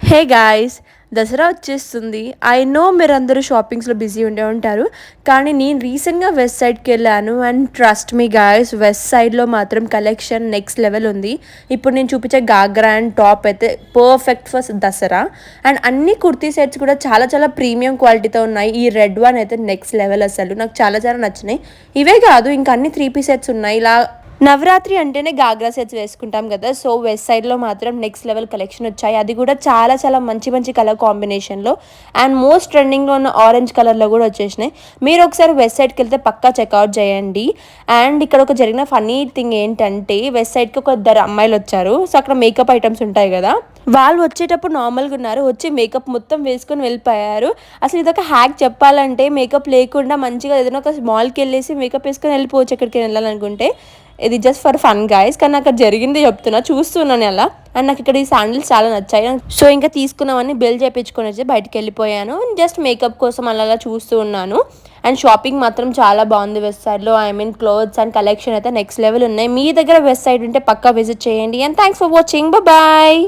Hey guys, Dasara వచ్చేస్తుంది. I know మీరందరూ షాపింగ్స్లో busy ఉండే ఉంటారు. కానీ నేను రీసెంట్గా వెస్ట్ సైడ్కి వెళ్ళాను and trust me guys, west సైడ్లో మాత్రం కలెక్షన్ నెక్స్ట్ లెవెల్ ఉంది. ఇప్పుడు నేను చూపించే గాగ్రా అండ్ టాప్ అయితే పర్ఫెక్ట్ ఫర్ దసరా. అండ్ అన్ని కుర్తీ సెట్స్ కూడా చాలా చాలా ప్రీమియం క్వాలిటీతో ఉన్నాయి. ఈ రెడ్ వన్ అయితే నెక్స్ట్ లెవెల్, అసలు నాకు చాలా చాలా నచ్చినాయి. ఇవే కాదు, ఇంకా అన్ని 3 పీస్ సెట్స్ ఉన్నాయి. ఇలా నవరాత్రి అంటేనే గాగ్రా సెట్స్ వేసుకుంటాం కదా. సో వెస్ట్ సైడ్లో మాత్రం నెక్స్ట్ లెవెల్ కలెక్షన్ వచ్చాయి. అది కూడా చాలా చాలా మంచి మంచి కలర్ కాంబినేషన్లో అండ్ మోస్ట్ ట్రెండింగ్లో ఉన్న ఆరెంజ్ కలర్లో కూడా వచ్చేసినాయి. మీరు ఒకసారి వెస్ట్ సైడ్కి వెళ్తే పక్కా చెక్అవుట్ చేయండి. అండ్ ఇక్కడ ఒక జరిగిన ఫన్నీ థింగ్ ఏంటంటే, వెస్ట్ సైడ్కి ఒక ఇద్దరు అమ్మాయిలు వచ్చారు. సో అక్కడ మేకప్ ఐటమ్స్ ఉంటాయి కదా, వాళ్ళు వచ్చేటప్పుడు నార్మల్గా ఉన్నారు, వచ్చి మేకప్ మొత్తం వేసుకొని వెళ్ళిపోయారు. అసలు ఇదొక హ్యాక్ చెప్పాలంటే, మేకప్ లేకుండా మంచిగా ఏదైనా ఒక మాల్కి వెళ్ళేసి మేకప్ వేసుకొని వెళ్ళిపోవచ్చు ఎక్కడికి వెళ్ళాలనుకుంటే. ఇది జస్ట్ ఫర్ ఫన్ గాయస్, కానీ నాకు అక్కడ జరిగింది చెప్తున్నా, చూస్తున్నాను అలా. అండ్ నాకు ఇక్కడ ఈ శాండిల్స్ చాలా నచ్చాయి. సో ఇంకా తీసుకున్నామని బిల్ చేయించుకొని వచ్చి బయటకు వెళ్ళిపోయాను. జస్ట్ మేకప్ కోసం అలా చూస్తూ ఉన్నాను. అండ్ షాపింగ్ మాత్రం చాలా బాగుంది వెస్ట్ సైడ్లో. I mean clothes and collection అయితే నెక్స్ట్ లెవెల్ ఉన్నాయి. మీ దగ్గర వెస్ట్ సైడ్ ఉంటే పక్కా విజిట్ చేయండి. And thanks for watching, bye.